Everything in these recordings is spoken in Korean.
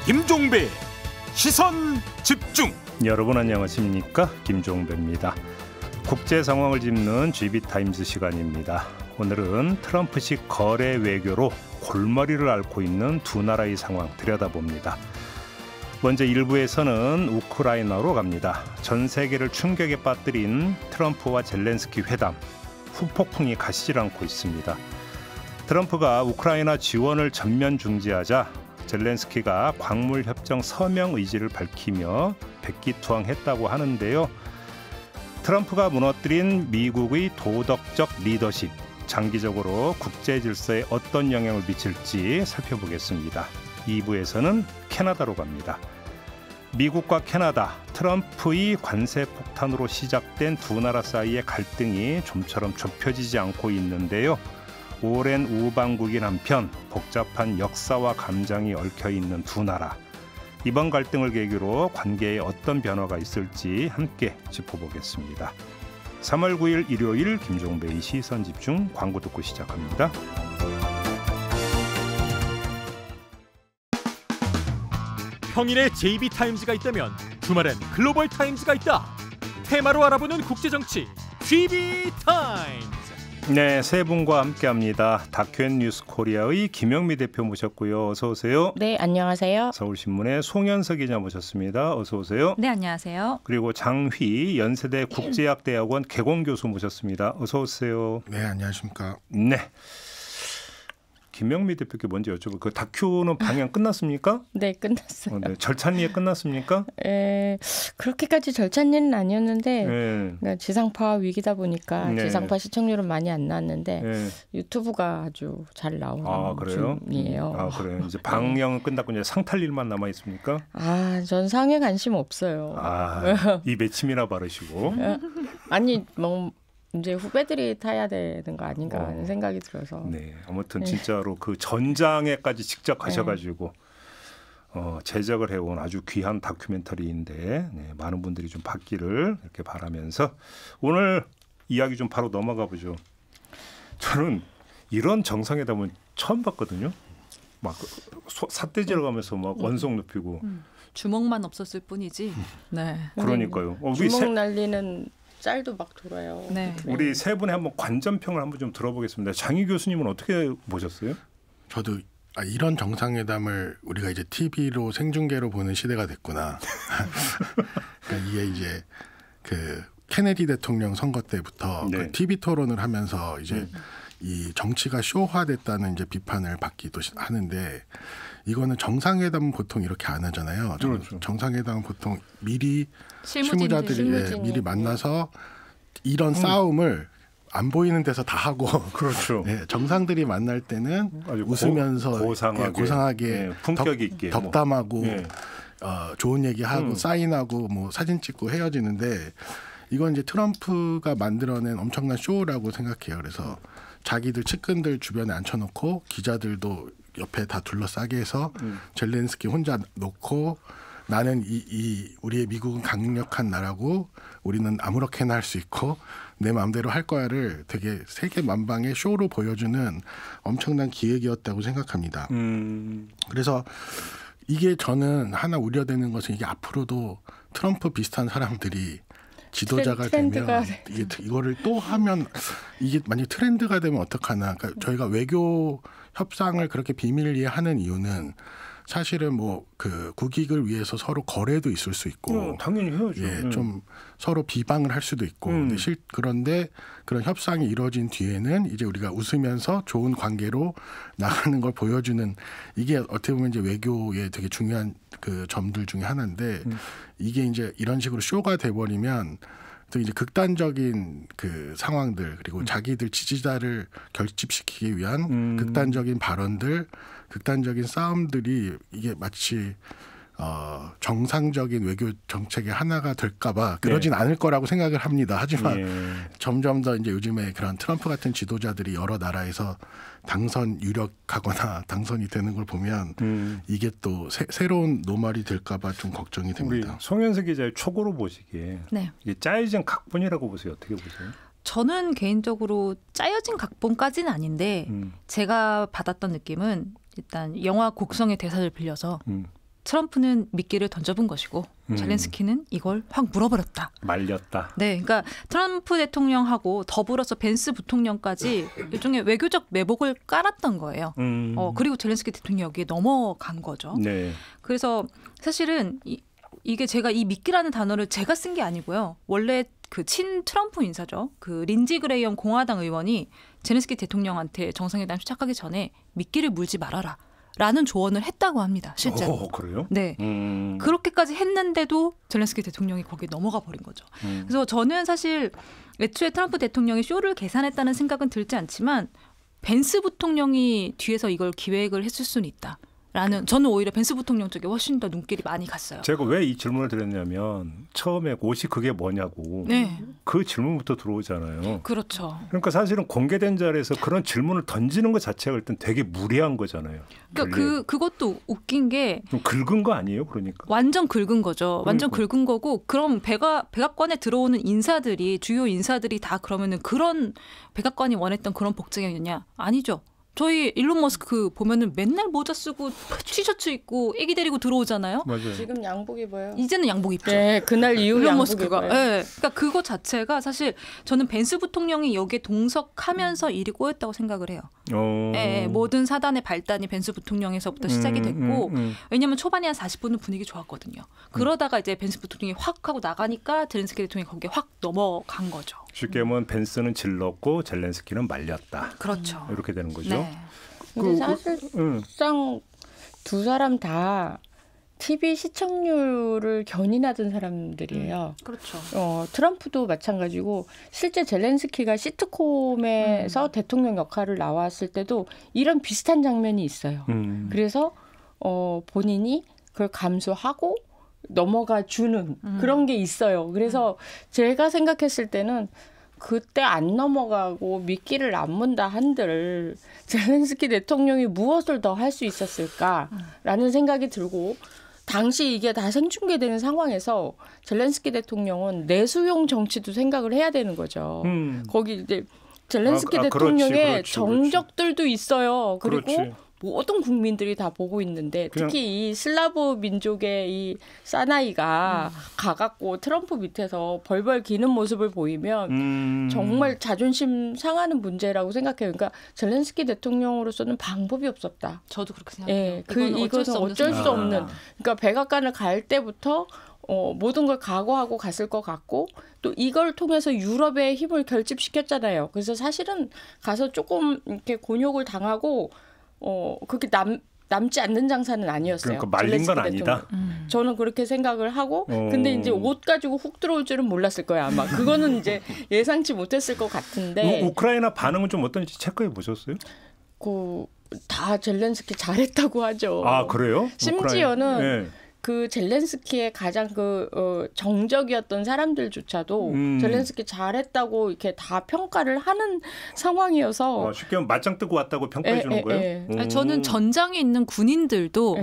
김종배 시선 집중. 여러분 안녕하십니까? 김종배입니다. 국제 상황을 짚는 GB타임즈 시간입니다. 오늘은 트럼프식 거래 외교로 골머리를 앓고 있는 두 나라의 상황 들여다봅니다. 먼저 1부에서는 우크라이나로 갑니다. 전 세계를 충격에 빠뜨린 트럼프와 젤렌스키 회담, 후폭풍이 가시질 않고 있습니다. 트럼프가 우크라이나 지원을 전면 중지하자 젤렌스키가 광물협정 서명 의지를 밝히며 백기투항했다고 하는데요. 트럼프가 무너뜨린 미국의 도덕적 리더십, 장기적으로 국제 질서에 어떤 영향을 미칠지 살펴보겠습니다. 2부에서는 캐나다로 갑니다. 미국과 캐나다, 트럼프의 관세 폭탄으로 시작된 두 나라 사이의 갈등이 좀처럼 좁혀지지 않고 있는데요. 오랜 우방국인 한편 복잡한 역사와 감정이 얽혀있는 두 나라. 이번 갈등을 계기로 관계에 어떤 변화가 있을지 함께 짚어보겠습니다. 3월 9일 일요일 김종배의 시선집중, 광고 듣고 시작합니다. 평일에 JB타임즈가 있다면 주말엔 글로벌타임즈가 있다. 테마로 알아보는 국제정치 GB타임즈. 네, 세 분과 함께합니다. 다큐앤뉴스 코리아의 김영미 대표 모셨고요. 어서 오세요. 네, 안녕하세요. 서울신문의 송현석 기자 모셨습니다. 어서 오세요. 네, 안녕하세요. 그리고 장휘 연세대 국제학대학원 개공교수 모셨습니다. 어서 오세요. 네, 안녕하십니까. 네. 김영미 대표께 먼저 여쭤볼게요. 그 다큐는 방영 끝났습니까? 네, 끝났어요. 네. 절찬리에 끝났습니까? 그렇게까지 절찬리는 아니었는데 그러니까 지상파 위기다 보니까 지상파 시청률은 많이 안 나왔는데 유튜브가 아주 잘 나오는 중이에요. 아, 그래요. 이제 방영은 끝났고 이제 상 탈 일만 남아 있습니까? 전 상에 관심 없어요. 이 매침이나 바르시고. 아니 뭐. 이제 후배들이 타야 되는 거 아닌가 하는 생각이 들어서. 네, 아무튼 진짜로 그 전장에까지 직접 가셔가지고 제작을 해온 아주 귀한 다큐멘터리인데 많은 분들이 좀 봤기를 이렇게 바라면서 오늘 이야기 좀 바로 넘어가 보죠. 저는 이런 정상회담은 처음 봤거든요. 막 삿대질러 가면서 막 원성 높이고. 주먹만 없었을 뿐이지. 네. 그러니까요. 주먹 날리는 짤도 막 돌아요. 네. 우리 세 분의 한번 관전평을 한번 좀 들어보겠습니다. 장희 교수님은 어떻게 보셨어요? 저도 이런 정상회담을 우리가 이제 TV로 생중계로 보는 시대가 됐구나. 그러니까 이게 이제 그 케네디 대통령 선거 때부터 그 TV 토론을 하면서 이제 이 정치가 쇼화됐다는 이제 비판을 받기도 하는데 이거는 정상회담은 보통 이렇게 안 하잖아요. 그렇죠. 정상회담은 보통 미리 실무자들이 미리 만나서 이런 싸움을 안 보이는 데서 다 하고 그렇죠. 네, 정상들이 만날 때는 아주 웃으면서 고상하게 품격 있게 덕담하고 좋은 얘기하고 사인하고 뭐 사진 찍고 헤어지는데 이건 이제 트럼프가 만들어낸 엄청난 쇼라고 생각해요. 그래서 자기들 측근들 주변에 앉혀놓고 기자들도 옆에 다 둘러싸게 해서 젤렌스키 혼자 놓고 나는 우리의 미국은 강력한 나라고 우리는 아무렇게나 할 수 있고 내 마음대로 할 거야를 되게 세계 만방의 쇼로 보여주는 엄청난 기획이었다고 생각합니다. 그래서 이게 저는 하나 우려되는 것은 이게 앞으로도 트럼프 비슷한 사람들이 지도자가 되면 이거를 또 하면 이게 만약 트렌드가 되면 어떡하나. 그러니까 저희가 외교 협상을 그렇게 비밀리에 하는 이유는 사실은 뭐 그 국익을 위해서 서로 거래도 있을 수 있고 당연히 해야죠. 좀 서로 비방을 할 수도 있고 그런데 그런 협상이 이루어진 뒤에는 이제 우리가 웃으면서 좋은 관계로 나가는 걸 보여주는 이게 어떻게 보면 이제 외교의 되게 중요한 그 점들 중에 하나인데 이게 이제 이런 식으로 쇼가 돼버리면 또 이제 극단적인 그 상황들 그리고 자기들 지지자를 결집시키기 위한 극단적인 발언들, 극단적인 싸움들이 이게 마치 정상적인 외교 정책의 하나가 될까봐 그러진 않을 거라고 생각을 합니다. 하지만 점점 더 이제 요즘에 그런 트럼프 같은 지도자들이 여러 나라에서 당선 유력하거나 당선이 되는 걸 보면 이게 또 새로운 노말이 될까봐 좀 걱정이 됩니다. 우리 송현석 기자의 초고로 보시기에 네. 이게 짜여진 각본이라고 보세요. 어떻게 보세요? 저는 개인적으로 짜여진 각본까지는 아닌데 제가 받았던 느낌은 일단 영화 곡성의 대사를 빌려서 트럼프는 미끼를 던져본 것이고 젤렌스키는 이걸 확 물어버렸다. 말렸다. 네, 그러니까 트럼프 대통령하고 더불어서 벤스 부통령까지 일종의 외교적 매복을 깔았던 거예요. 그리고 젤렌스키 대통령이 여기에 넘어간 거죠. 네. 그래서 사실은 이게 제가 이 미끼라는 단어를 제가 쓴 게 아니고요. 원래 그 친 트럼프 인사죠. 그 린지 그레이엄 공화당 의원이 젤렌스키 대통령한테 정상회담 시작하기 전에 미끼를 물지 말아라. 라는 조언을 했다고 합니다. 실제로. 그래요? 네. 그렇게까지 했는데도 젤렌스키 대통령이 거기에 넘어가 버린 거죠. 그래서 저는 사실 애초에 트럼프 대통령이 쇼를 계산했다는 생각은 들지 않지만 벤스 부통령이 뒤에서 이걸 기획을 했을 수는 있다. 저는 오히려 벤스 부통령 쪽에 훨씬 더 눈길이 많이 갔어요. 제가 왜 이 질문을 드렸냐면 처음에 옷이 그게 뭐냐고 네. 그 질문부터 들어오잖아요. 그렇죠. 그러니까 사실은 공개된 자리에서 그런 질문을 던지는 것 자체가 일단 되게 무리한 거잖아요. 그러니까 그것도 웃긴 게 좀 긁은 거 아니에요, 그러니까? 완전 긁은 거죠. 완전 긁은 거고 그럼 백악관에 들어오는 인사들이 주요 인사들이 다 그러면은 그런 백악관이 원했던 그런 복장이었냐? 아니죠. 저희 일론 머스크 보면은 맨날 모자 쓰고 티셔츠 입고 애기 데리고 들어오잖아요. 맞아요. 지금 양복 입어요. 이제는 양복 입죠. 네, 그날 이후 일론 양복 머스크가. 입어요. 네, 그러니까 그거 자체가 사실 저는 벤스 부통령이 여기에 동석하면서 일이 꼬였다고 생각을 해요. 네, 모든 사단의 발단이 벤스 부통령에서부터 시작이 됐고 왜냐하면 초반에 한 40분은 분위기 좋았거든요. 그러다가 이제 벤스 부통령이 확 하고 나가니까 젤렌스키 대통령이 거기에 확 넘어간 거죠. 쉽게 보면 벤스는 질렀고 젤렌스키는 말렸다. 그렇죠. 이렇게 되는 거죠. 네. 근데 사실상 두 사람 다 TV 시청률을 견인하던 사람들이에요. 그렇죠. 트럼프도 마찬가지고 실제 젤렌스키가 시트콤에서 대통령 역할을 나왔을 때도 이런 비슷한 장면이 있어요. 그래서 본인이 그걸 감수하고 넘어가 주는 그런 게 있어요. 그래서 제가 생각했을 때는 그때 안 넘어가고 미끼를 안 문다 한들 젤렌스키 대통령이 무엇을 더 할 수 있었을까라는 생각이 들고 당시 이게 다 생중계되는 상황에서 젤렌스키 대통령은 내수용 정치도 생각을 해야 되는 거죠. 거기 이제 젤렌스키 대통령의 그렇지. 정적들도 있어요. 그리고 그렇지. 모든 국민들이 다 보고 있는데 특히 이 슬라브 민족의 이 사나이가 가갖고 트럼프 밑에서 벌벌 기는 모습을 보이면 정말 자존심 상하는 문제라고 생각해요. 그러니까 젤렌스키 대통령으로서는 방법이 없었다. 저도 그렇게 생각해요. 예, 이것은 어쩔 수 없는. 그러니까 백악관을 갈 때부터 모든 걸 각오하고 갔을 것 같고 또 이걸 통해서 유럽의 힘을 결집시켰잖아요. 그래서 사실은 가서 조금 이렇게 곤욕을 당하고 그렇게 남지 않는 장사는 아니었어요. 그러니까 말린 건 아니다. 저는 그렇게 생각을 하고 근데 이제 옷 가지고 훅 들어올 줄은 몰랐을 거예요. 아마 그거는 이제 예상치 못했을 것 같은데. 우크라이나 반응은 좀 어떤지 체크해 보셨어요? 다 젤렌스키 잘했다고 하죠. 아 그래요? 심지어는 네. 그 젤렌스키의 가장 정적이었던 사람들조차도 젤렌스키 잘했다고 이렇게 다 평가를 하는 상황이어서 쉽게 하면 맞짱 뜨고 왔다고 평가해 주는 거예요? 아니, 저는 전장에 있는 군인들도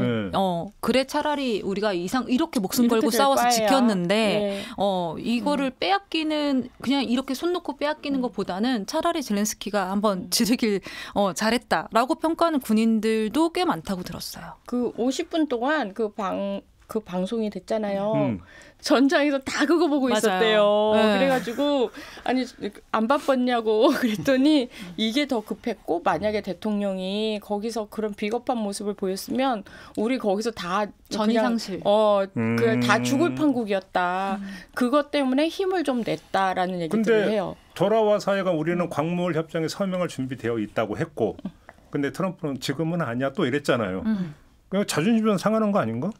그래 차라리 우리가 이렇게 목숨 걸고 싸워서 지켰는데 이거를 빼앗기는 그냥 이렇게 손 놓고 빼앗기는 것보다는 차라리 젤렌스키가 한번 지르길 잘했다라고 평가하는 군인들도 꽤 많다고 들었어요. 그 50분 동안 그 방송이 됐잖아요. 전장에서 다 그거 보고 맞아요. 있었대요. 네. 그래가지고 아니 안 바빴냐고 그랬더니 이게 더 급했고 만약에 대통령이 거기서 그런 비겁한 모습을 보였으면 우리 거기서 다 전이상실. 다 죽을 판국이었다. 그것 때문에 힘을 좀 냈다라는 얘기들을 해요. 조라와 사회가 우리는 광물 협정에 서명할 준비되어 있다고 했고, 근데 트럼프는 지금은 아니야 또 이랬잖아요. 자존심 상하는 거 아닌가?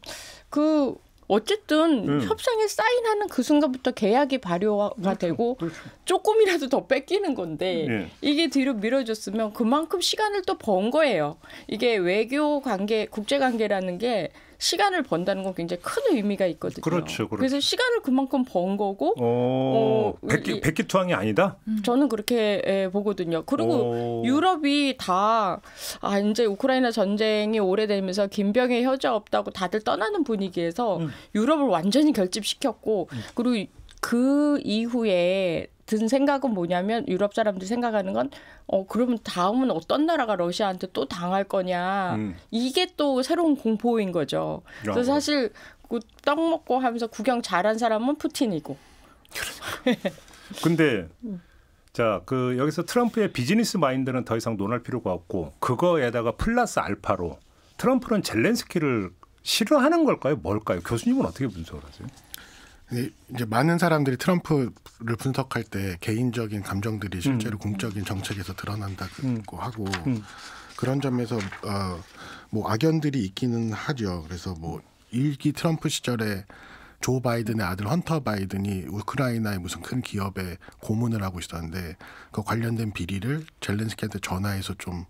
어쨌든 협상에 사인하는 그 순간부터 계약이 발효가 되고 그렇죠. 조금이라도 더 뺏기는 건데 이게 뒤로 미뤄졌으면 그만큼 시간을 또 번 거예요. 이게 외교 관계, 국제 관계라는 게 시간을 번다는 건 굉장히 큰 의미가 있거든요. 그렇죠. 그래서 시간을 그만큼 번 거고 백기투항이 아니다? 저는 그렇게 보거든요. 그리고 유럽이 다 이제 우크라이나 전쟁이 오래되면서 김병의 효자 없다고 다들 떠나는 분위기에서 유럽을 완전히 결집시켰고 그리고 그 이후에 든 생각은 뭐냐면 유럽 사람들이 생각하는 건 그러면 다음은 어떤 나라가 러시아한테 또 당할 거냐. 이게 또 새로운 공포인 거죠. 그래서 사실 그 떡 먹고 하면서 구경 잘한 사람은 푸틴이고. 근데 자, 그 여기서 트럼프의 비즈니스 마인드는 더 이상 논할 필요가 없고 그거에다가 플러스 알파로 트럼프는 젤렌스키를 싫어하는 걸까요? 뭘까요? 교수님은 어떻게 분석을 하세요? 이제 많은 사람들이 트럼프를 분석할 때 개인적인 감정들이 실제로 공적인 정책에서 드러난다고 하고 그런 점에서 뭐 악연들이 있기는 하죠. 그래서 뭐 일기 트럼프 시절에 조 바이든의 아들 헌터 바이든이 우크라이나의 무슨 큰 기업에 고문을 하고 있었는데 그 관련된 비리를 젤렌스키한테 전화해서 좀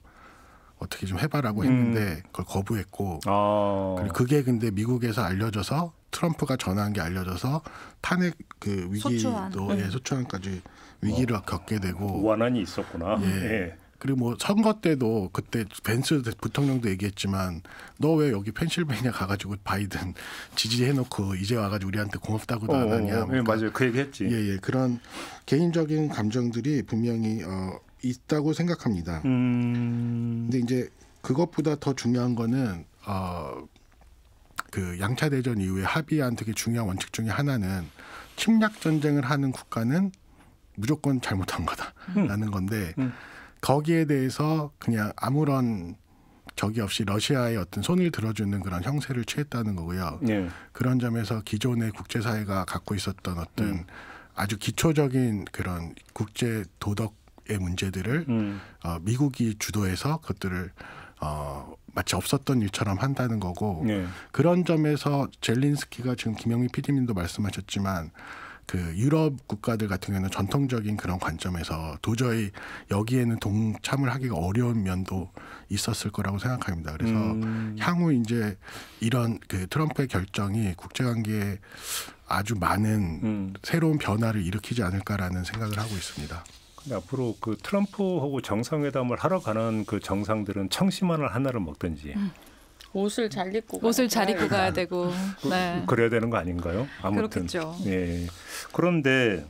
어떻게 좀 해봐라고 했는데 그걸 거부했고 그리고 그게 근데 미국에서 알려져서 트럼프가 전화한 게 알려져서 탄핵 그 위기도 소추안까지 위기를 겪게 되고 원한이 있었구나. 예. 그리고 뭐 선거 때도 그때 벤스 부통령도 얘기했지만 너 왜 여기 펜실베니아 가가지고 바이든 지지해놓고 이제 와가지고 우리한테 고맙다고도 안 하냐. 예, 맞아요. 그 얘기했지. 예, 그런 개인적인 감정들이 분명히 있다고 생각합니다. 근데 이제 그것보다 더 중요한 거는 그 양차 대전 이후에 합의한 되게 중요한 원칙 중에 하나는 침략 전쟁을 하는 국가는 무조건 잘못한 거다라는 건데 거기에 대해서 그냥 아무런 적이 없이 러시아의 어떤 손을 들어주는 그런 형세를 취했다는 거고요. 네. 그런 점에서 기존의 국제사회가 갖고 있었던 어떤 아주 기초적인 그런 국제 도덕의 문제들을 미국이 주도해서 그것들을 마치 없었던 일처럼 한다는 거고 그런 점에서 젤렌스키가 지금 김영미 PD님도 말씀하셨지만 그 유럽 국가들 같은 경우는 전통적인 그런 관점에서 도저히 여기에는 동참을 하기가 어려운 면도 있었을 거라고 생각합니다. 그래서 향후 이제 이런 그 트럼프의 결정이 국제관계에 아주 많은 새로운 변화를 일으키지 않을까라는 생각을 하고 있습니다. 근데 앞으로 그 트럼프하고 정상회담을 하러 가는 그 정상들은 청심환을 하나를 먹든지 옷을 잘 입고 가야 되고 네. 그래야 되는 거 아닌가요? 아무튼 그렇겠죠. 예. 그런데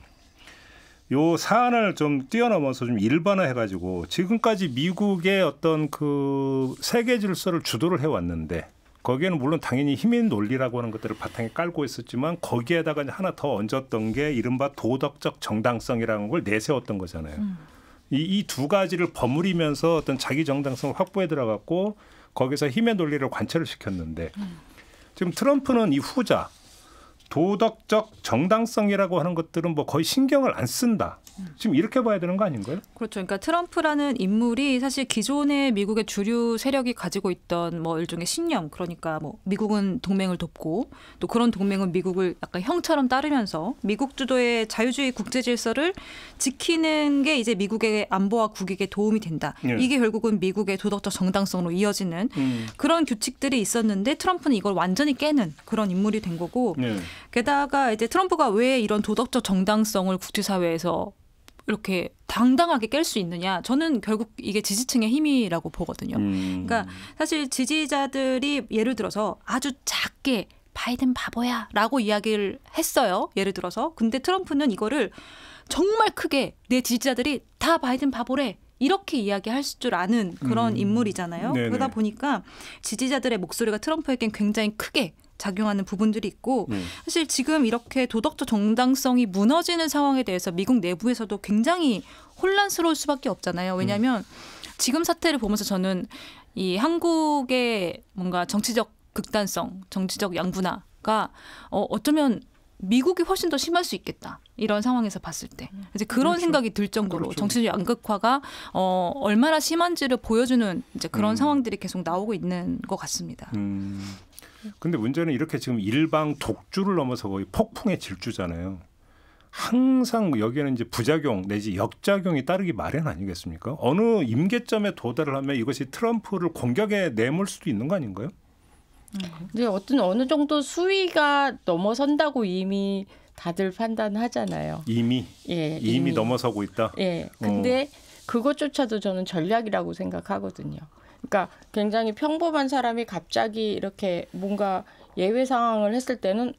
요 사안을 좀 뛰어넘어서 좀 일반화해가지고 지금까지 미국의 어떤 그 세계 질서를 주도를 해왔는데 거기에는 물론 당연히 힘인 논리라고 하는 것들을 바탕에 깔고 있었지만 거기에다가 하나 더 얹었던 게 이른바 도덕적 정당성이라는 걸 내세웠던 거잖아요. 이 두 가지를 버무리면서 어떤 자기 정당성을 확보해 들어갔고 거기서 힘의 논리를 관철을 시켰는데 지금 트럼프는 이 후자 도덕적 정당성이라고 하는 것들은 뭐 거의 신경을 안 쓴다. 지금 이렇게 봐야 되는 거 아닌가요? 그렇죠. 그러니까 트럼프라는 인물이 사실 기존의 미국의 주류 세력이 가지고 있던 뭐 일종의 신념, 그러니까 뭐 미국은 동맹을 돕고 또 그런 동맹은 미국을 약간 형처럼 따르면서 미국 주도의 자유주의 국제 질서를 지키는 게 이제 미국의 안보와 국익에 도움이 된다. 이게 결국은 미국의 도덕적 정당성으로 이어지는 그런 규칙들이 있었는데 트럼프는 이걸 완전히 깨는 그런 인물이 된 거고 게다가 이제 트럼프가 왜 이런 도덕적 정당성을 국제사회에서 이렇게 당당하게 깰 수 있느냐. 저는 결국 이게 지지층의 힘이라고 보거든요. 그러니까 사실 지지자들이 예를 들어서 아주 작게 바이든 바보야 라고 이야기를 했어요. 예를 들어서. 근데 트럼프는 이거를 정말 크게 내 지지자들이 다 바이든 바보래. 이렇게 이야기할 줄 아는 그런 인물이잖아요. 네네. 그러다 보니까 지지자들의 목소리가 트럼프에겐 굉장히 크게 작용하는 부분들이 있고 사실 지금 이렇게 도덕적 정당성이 무너지는 상황에 대해서 미국 내부에서도 굉장히 혼란스러울 수밖에 없잖아요. 왜냐하면 지금 사태를 보면서 저는 이 한국의 뭔가 정치적 극단성, 정치적 양분화가 어쩌면 미국이 훨씬 더 심할 수 있겠다. 이런 상황에서 봤을 때. 이제 그런 그렇죠. 생각이 들 정도로 그렇죠. 정치적 양극화가 얼마나 심한지를 보여주는 이제 그런 상황들이 계속 나오고 있는 것 같습니다. 근데 문제는 이렇게 지금 일방 독주를 넘어서 거의 폭풍의 질주잖아요. 항상 여기에는 이제 부작용 내지 역작용이 따르기 마련 아니겠습니까? 어느 임계점에 도달을 하면 이것이 트럼프를 공격에 내몰 수도 있는 거 아닌가요? 근데 어느 정도 수위가 넘어선다고 이미 다들 판단하잖아요. 이미 넘어서고 있다. 예. 근데 그것조차도 저는 전략이라고 생각하거든요. 그러니까 굉장히 평범한 사람이 갑자기 이렇게 뭔가 예외 상황을 했을 때는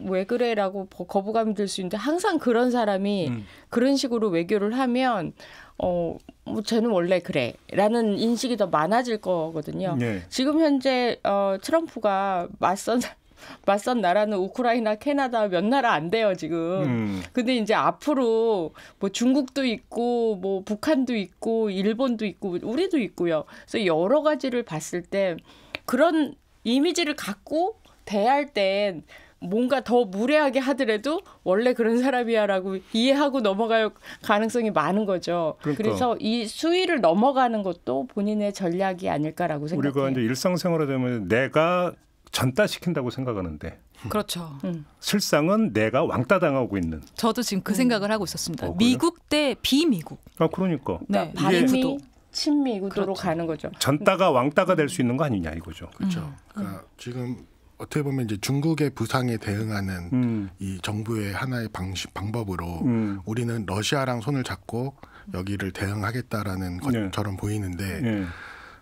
왜 그래라고 거부감이 들 수 있는데 항상 그런 사람이 그런 식으로 외교를 하면 뭐 쟤는 원래 그래라는 인식이 더 많아질 거거든요. 네. 지금 현재 트럼프가 맞선 나라는 우크라이나, 캐나다 몇 나라 안 돼요, 지금. 근데 이제 앞으로 뭐 중국도 있고, 뭐 북한도 있고, 일본도 있고, 우리도 있고요. 그래서 여러 가지를 봤을 때 그런 이미지를 갖고 대할 땐 뭔가 더 무례하게 하더라도 원래 그런 사람이야라고 이해하고 넘어갈 가능성이 많은 거죠. 그러니까. 그래서 이 수위를 넘어가는 것도 본인의 전략이 아닐까라고 생각해요. 우리가 이제 일상생활에 되면 내가 전따시킨다고 생각하는데 그렇죠. 실상은 내가 왕따당하고 있는. 저도 지금 그 생각을 하고 있었습니다. 미국 대 비미국. 그러니까. 네. 반미, 친미 구도로 그렇죠. 가는 거죠. 전따가 왕따가 될 수 있는 거 아니냐 이거죠. 그렇죠. 그러니까 지금 어떻게 보면 이제 중국의 부상에 대응하는 이 정부의 하나의 방법으로 우리는 러시아랑 손을 잡고 여기를 대응하겠다라는 것처럼 보이는데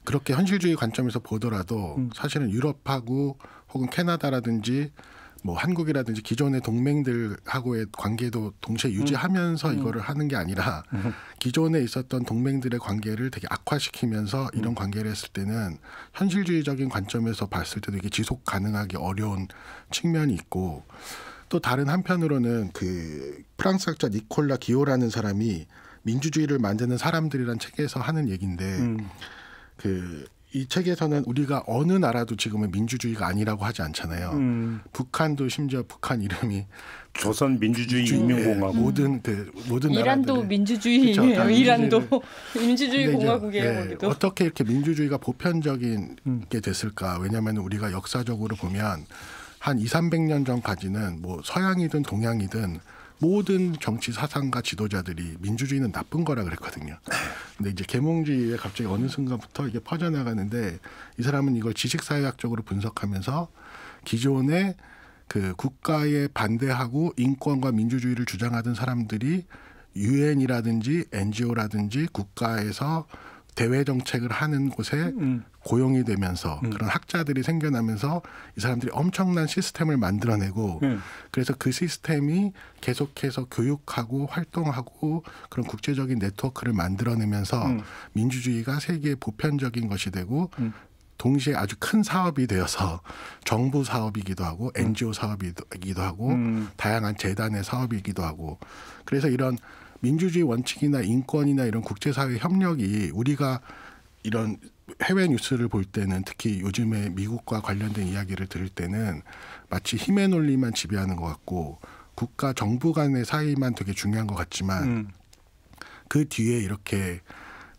그렇게 현실주의 관점에서 보더라도 사실은 유럽하고 혹은 캐나다라든지 뭐 한국이라든지 기존의 동맹들하고의 관계도 동시에 유지하면서 이거를 하는 게 아니라 기존에 있었던 동맹들의 관계를 되게 악화시키면서 이런 관계를 했을 때는 현실주의적인 관점에서 봤을 때도 이게 지속 가능하기 어려운 측면이 있고 또 다른 한편으로는 그 프랑스 학자 니콜라 기오라는 사람이 민주주의를 만드는 사람들이란 책에서 하는 얘기인데 이 책에서는 우리가 어느 나라도 지금은 민주주의가 아니라고 하지 않잖아요. 북한도 심지어 북한 이름이 조선 민주주의 인민공화국 모든 이란도 나라들의 민주주의예요. 그렇죠. 이란도 민주주의 공화국이에요. 거기도. 어떻게 이렇게 민주주의가 보편적인 게 됐을까? 왜냐하면 우리가 역사적으로 보면 한 200~300년 전까지는 뭐 서양이든 동양이든 모든 정치 사상가 지도자들이 민주주의는 나쁜 거라 그랬거든요. 근데 이제 계몽주의에 갑자기 어느 순간부터 이게 퍼져나가는데 이 사람은 이걸 지식사회학적으로 분석하면서 기존의 그 국가에 반대하고 인권과 민주주의를 주장하던 사람들이 유엔이라든지 NGO라든지 국가에서 대외 정책을 하는 곳에 고용이 되면서 그런 학자들이 생겨나면서 이 사람들이 엄청난 시스템을 만들어내고 그래서 그 시스템이 계속해서 교육하고 활동하고 그런 국제적인 네트워크를 만들어내면서 민주주의가 세계의 보편적인 것이 되고 동시에 아주 큰 사업이 되어서 정부 사업이기도 하고 NGO 사업이기도 하고 다양한 재단의 사업이기도 하고 그래서 이런 민주주의 원칙이나 인권이나 이런 국제사회 협력이 우리가 이런 해외 뉴스를 볼 때는 특히 요즘에 미국과 관련된 이야기를 들을 때는 마치 힘의 논리만 지배하는 것 같고 국가 정부 간의 사이만 되게 중요한 것 같지만 그 뒤에 이렇게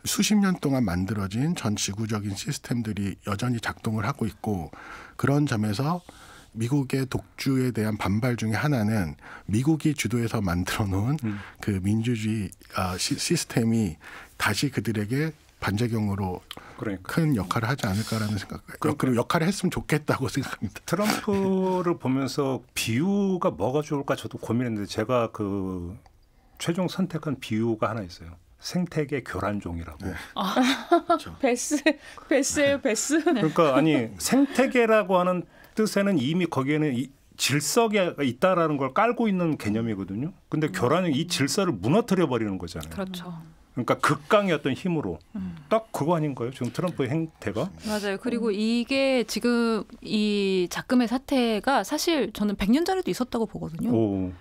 수십 년 동안 만들어진 전 지구적인 시스템들이 여전히 작동을 하고 있고 그런 점에서 미국의 독주에 대한 반발 중에 하나는 미국이 주도해서 만들어 놓은 그 민주주의 시스템이 다시 그들에게 반작용으로 큰 역할을 하지 않을까라는 생각. 그리고 역할을 했으면 좋겠다고 생각합니다. 트럼프를 보면서 비유가 뭐가 좋을까 저도 고민했는데 제가 그 최종 선택한 비유가 하나 있어요. 생태계 교란종이라고. 네. 그렇죠. 베스예요, 베스. 그러니까 아니 생태계라고 하는 뜻에는 이미 거기에는 질서가 있다라는 걸 깔고 있는 개념이거든요. 근데 교란은 이 질서를 무너뜨려 버리는 거잖아요. 그렇죠. 그러니까 극강의 어떤 힘으로 딱 그거 아닌가요? 지금 트럼프의 행태가? 맞아요. 그리고 이게 지금 이 작금의 사태가 사실 저는 100년 전에도 있었다고 보거든요.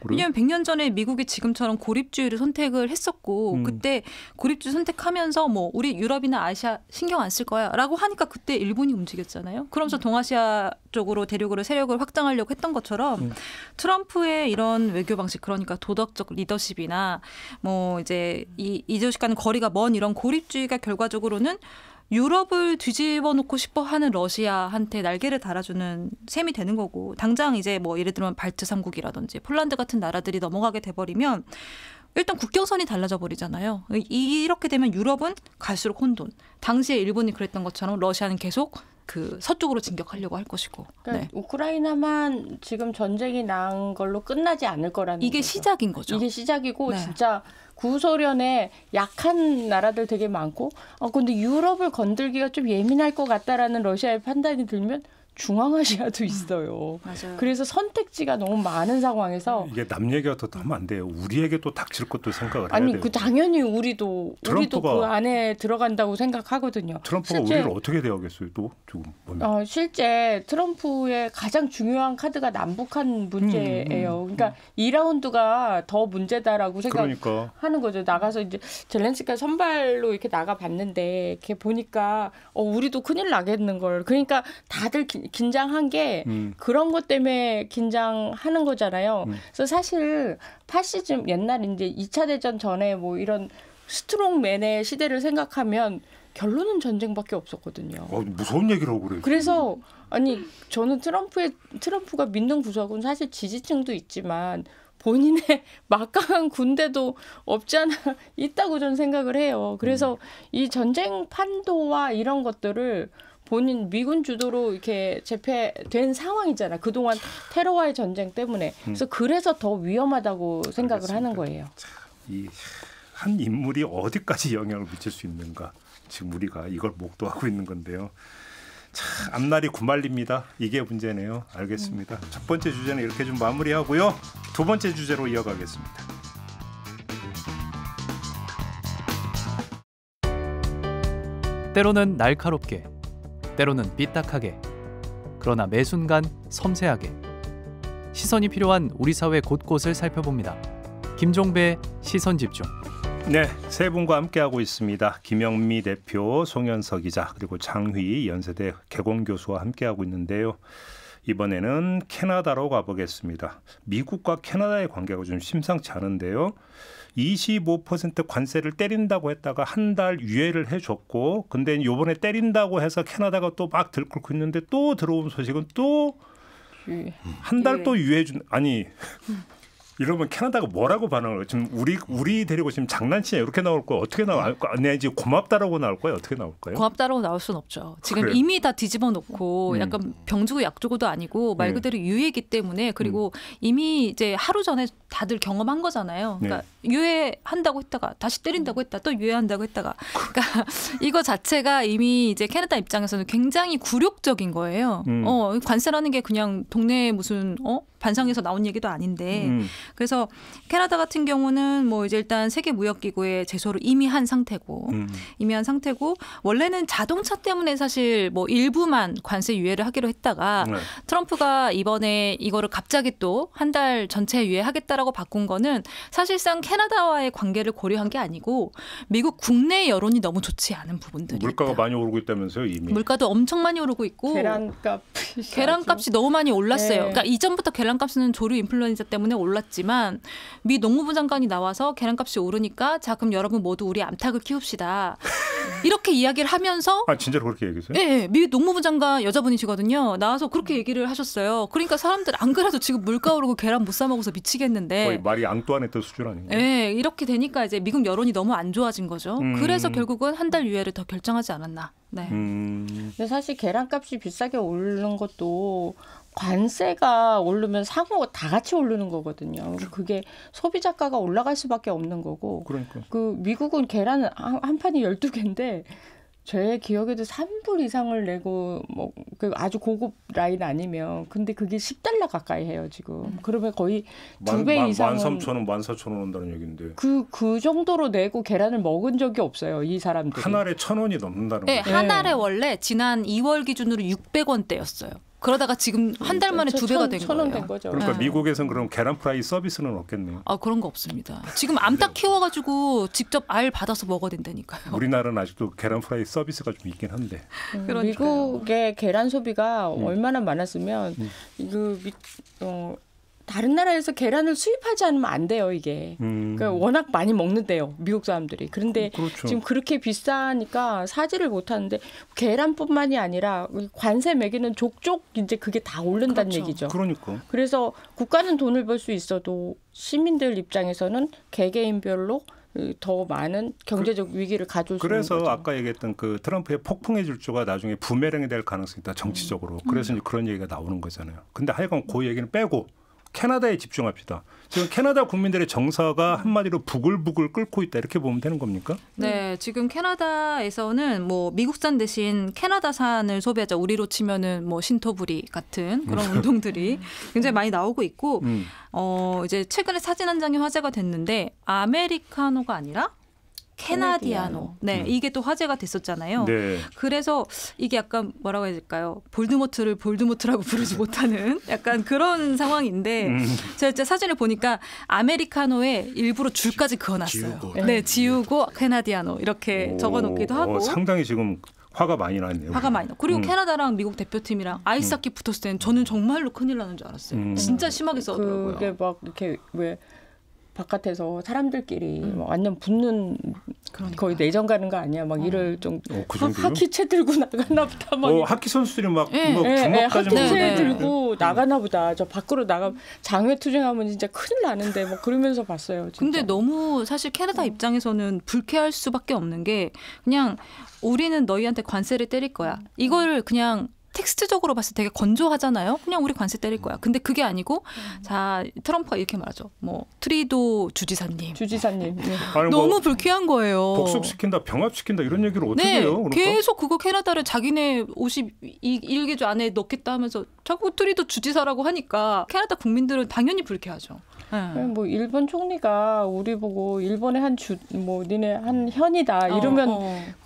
왜냐하면 100년 전에 미국이 지금처럼 고립주의를 선택을 했었고 그때 고립주의 선택하면서 뭐 우리 유럽이나 아시아 신경 안 쓸 거야 라고 하니까 그때 일본이 움직였잖아요. 그러면서 동아시아 쪽으로 대륙으로 세력을 확장하려고 했던 것처럼 트럼프의 이런 외교 방식 그러니까 도덕적 리더십이나 뭐 이제 이 조직과는 거리가 먼 이런 고립주의가 결과적으로는 유럽을 뒤집어 놓고 싶어 하는 러시아한테 날개를 달아주는 셈이 되는 거고 당장 이제 뭐 예를 들면 발트 3국이라든지 폴란드 같은 나라들이 넘어가게 돼버리면 일단 국경선이 달라져 버리잖아요. 이렇게 되면 유럽은 갈수록 혼돈. 당시에 일본이 그랬던 것처럼 러시아는 계속 그 서쪽으로 진격하려고 할 것이고. 그러니까 네. 우크라이나만 지금 전쟁이 난 걸로 끝나지 않을 거라는 이게 거죠. 시작인 거죠. 이게 시작이고 네. 진짜 구소련에 약한 나라들 되게 많고 근데 유럽을 건들기가 좀 예민할 것 같다라는 러시아의 판단이 들면 중앙아시아도 있어요. 맞아요. 그래서 선택지가 너무 많은 상황에서 이게 남 얘기가 더 하면 안 돼요. 우리에게 또 닥칠 것도 생각을 해야 아니 돼요. 그 당연히 우리도 그 안에 들어간다고 생각하거든요. 트럼프가 우리를 어떻게 대하겠어요? 또 지금 보면. 실제 트럼프의 가장 중요한 카드가 남북한 문제예요. 그러니까 2라운드가 더 문제다라고 생각하는 거죠. 나가서 이제 젤렌스키가 선발로 이렇게 나가 봤는데 이렇게 보니까 우리도 큰일 나겠는 걸. 그러니까 다들 긴장한 게 그런 것 때문에 긴장하는 거잖아요. 그래서 사실 파시즘 옛날 이제 2차 대전 전에 뭐 이런 스트롱맨의 시대를 생각하면 결론은 전쟁밖에 없었거든요. 무서운 얘기를 하고 그래요. 그래서 아니 저는 트럼프가 믿는 구석은 사실 지지층도 있지만 본인의 막강한 군대도 없지 않아 있다고 저는 생각을 해요. 그래서 이 전쟁 판도와 이런 것들을 본인 미군 주도로 이렇게 재패된 상황이잖아. 그동안 테러와의 전쟁 때문에. 그래서 더 위험하다고 생각을 알겠습니다. 하는 거예요. 이 한 인물이 어디까지 영향을 미칠 수 있는가. 지금 우리가 이걸 목도하고 있는 건데요. 자, 앞날이 구말립니다. 이게 문제네요. 알겠습니다. 첫 번째 주제는 이렇게 좀 마무리하고요. 두 번째 주제로 이어가겠습니다. 때로는 날카롭게, 때로는 삐딱하게, 그러나 매 순간 섬세하게 시선이 필요한 우리 사회 곳곳을 살펴봅니다. 김종배의 시선집중. 네, 세 분과 함께하고 있습니다. 김영미 대표, 송현석 기자, 그리고 장휘 연세대 개공교수와 함께하고 있는데요. 이번에는 캐나다로 가보겠습니다. 미국과 캐나다의 관계가 좀 심상치 않은데요. 25% 관세를 때린다고 했다가 한 달 유예를 해줬고, 근데 이번에 때린다고 해서 캐나다가 또 막 들끓고 있는데 또 들어온 소식은 또 한 달 또 유예 준 아니. 이러면 캐나다가 뭐라고 반응을? 지금 우리 데리고 지금 장난치냐 이렇게 나올 거야? 어떻게 나올 거야? 내 이제 고맙다라고 나올 거야? 어떻게 나올 거예요? 고맙다라고 나올 수는 없죠. 지금 그래. 이미 다 뒤집어 놓고 약간 병주고 약주고도 아니고 말 그대로 유예이기 때문에 그리고 이미 이제 하루 전에 다들 경험한 거잖아요. 그러니까 유예한다고 했다가 다시 때린다고 했다 또 유예한다고 했다가 그러니까 이거 자체가 이미 이제 캐나다 입장에서는 굉장히 굴욕적인 거예요. 관세라는 게 그냥 동네 무슨 반상에서 나온 얘기도 아닌데 그래서 캐나다 같은 경우는 뭐 이제 일단 세계무역기구에 제소를 이미 한 상태고 원래는 자동차 때문에 사실 뭐 일부만 관세 유예를 하기로 했다가 트럼프가 이번에 이거를 갑자기 또 한 달 전체 유예하겠다라고 바꾼 거는 사실상 캐나다와의 관계를 고려한 게 아니고 미국 국내 여론이 너무 좋지 않은 부분들이 물가가 있다. 많이 오르고 있다면서요 이미. 물가도 엄청 많이 오르고 있고 계란값이 너무 많이 올랐어요. 그러니까 이전부터 계란값은 조류 인플루엔자 때문에 올랐지만 미 농무부 장관이 나와서 계란값이 오르니까 자 그럼 여러분 모두 우리 암탉을 키웁시다. 이렇게 이야기를 하면서 진짜로 그렇게 얘기했어요? 네. 미 농무부 장관 여자분이시거든요. 나와서 그렇게 얘기를 하셨어요. 그러니까 사람들 안 그래도 지금 물가 오르고 계란 못 사 먹어서 미치겠는데 거의 말이 앙뚜아네트 수준 아닌가요? 네. 이렇게 되니까 이제 미국 여론이 너무 안 좋아진 거죠. 그래서 결국은 한 달 유예를 더 결정하지 않았나. 네. 근데 사실 계란값이 비싸게 오르는 것도 관세가 오르면 사고가 다 같이 오르는 거거든요. 그게 소비자가가 올라갈 수밖에 없는 거고. 그러니까. 그 미국은 계란 한 판이 12개인데 제 기억에도 3불 이상을 내고 뭐 그 아주 고급 라인 아니면 근데 그게 $10 가까이 해요 지금. 그러면 거의 2배 이상은 13,000원, 14,000원 온다는 얘기인데. 그 정도로 내고 계란을 먹은 적이 없어요 이 사람들이. 한 알에 1,000원이 넘는다는 네, 거죠. 한 알에 원래 지난 2월 기준으로 600원대였어요. 그러다가 지금 한 달 만에 2배가 된 거예요. 된 거죠. 그러니까 미국에서는 그럼 계란 프라이 서비스는 없겠네요. 그런 거 없습니다. 지금 암탉 키워가지고 직접 알 받아서 먹어야 된다니까요. 우리나라는 아직도 계란 프라이 서비스가 좀 있긴 한데. 미국의 계란 소비가 얼마나 많았으면 다른 나라에서 계란을 수입하지 않으면 안 돼요 이게. 그러니까 워낙 많이 먹는데요 미국 사람들이. 그런데 그렇죠. 지금 그렇게 비싸니까 사지를 못하는데 계란뿐만이 아니라 관세 매기는 족족 이제 그게 다 오른다는 그렇죠. 얘기죠. 그러니까. 그래서 국가는 돈을 벌 수 있어도 시민들 입장에서는 개개인별로 더 많은 경제적 위기를 가져올 수 있는 거죠. 그래서 아까 얘기했던 그 트럼프의 폭풍의 질주가 나중에 부메랑이 될 가능성이 있다 정치적으로. 그래서 이제 그런 얘기가 나오는 거잖아요. 근데 하여간 그 얘기는 빼고 캐나다에 집중합시다. 지금 캐나다 국민들의 정서가 한마디로 부글부글 끓고 있다 이렇게 보면 되는 겁니까? 네, 지금 캐나다에서는 뭐 미국산 대신 캐나다산을 소비하자. 우리로 치면은 뭐 신토부리 같은 그런 운동들이 굉장히 많이 나오고 있고, 이제 최근에 사진 한 장이 화제가 됐는데 아메리카노가 아니라 캐나디아노. 네, 이게 또 화제가 됐었잖아요. 네. 그래서 이게 약간 뭐라고 해야 될까요? 볼드모트를 볼드모트라고 부르지 못하는 약간 그런 상황인데 제가 진짜 사진을 보니까 아메리카노에 일부러 줄까지 그어놨어요. 네, 지우고 캐나디아노 이렇게 적어놓기도 하고. 상당히 지금 화가 많이 났네요. 화가 많이 나. 그리고 캐나다랑 미국 대표팀이랑 아이스하키 붙었을 때는 저는 정말로 큰일 나는 줄 알았어요. 진짜 심하게 싸우더라고요. 그게 막 이렇게 왜 바깥에서 사람들끼리 완전 붙는 거의 내전 가는 거 아니야? 막 이럴 정도. 하키채 들고 나가나 보다. 막 하키 선수들이 막 주먹까지 하키채 들고 나가나 보다. 저 밖으로 나가 장외 투쟁하면 진짜 큰일 나는데 뭐 그러면서 봤어요. 진짜. 근데 너무 사실 캐나다 입장에서는 불쾌할 수밖에 없는 게 그냥 우리는 너희한테 관세를 때릴 거야. 이걸 그냥 텍스트적으로 봤을 때 되게 건조하잖아요. 그냥 우리 관세 때릴 거야. 근데 그게 아니고 자 트럼프가 이렇게 말하죠. 뭐 트리도 주지사님. 네. 너무 불쾌한 거예요. 복속시킨다, 병합시킨다 이런 얘기를 어떻게 해요? 그러니까? 계속 그거 캐나다를 자기네 51개조 안에 넣겠다 하면서 자꾸 트리도 주지사라고 하니까 캐나다 국민들은 당연히 불쾌하죠. 뭐 일본 총리가 우리 보고 일본의 니네 한 현이다 이러면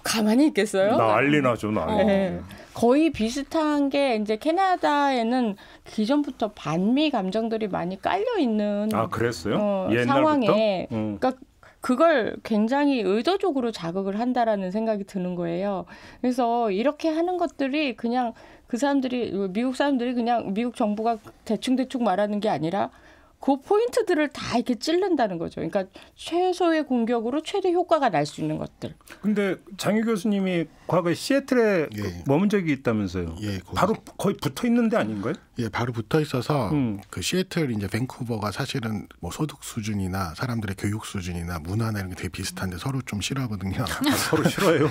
가만히 있겠어요? 난리 나죠, 난리. 네. 거의 비슷한 게 이제 캐나다에는 기존부터 반미 감정들이 많이 깔려 있는 그랬어요? 상황에 그러니까 그걸 굉장히 의도적으로 자극을 한다라는 생각이 드는 거예요. 그래서 이렇게 하는 것들이 그냥 미국 사람들이 그냥 미국 정부가 대충 말하는 게 아니라 그 포인트들을 다 이렇게 찌른다는 거죠. 그러니까 최소의 공격으로 최대 효과가 날 수 있는 것들. 근데 장유 교수님이 과거에 시애틀에 머문 적이 있다면서요. 바로 거의 붙어 있는 데 아닌가요? 예, 바로 붙어 있어서 그 시애틀 이제 밴쿠버가 사실은 뭐 소득 수준이나 사람들의 교육 수준이나 문화나 이런 게 되게 비슷한데 서로 좀 싫어하거든요. 서로 싫어해요?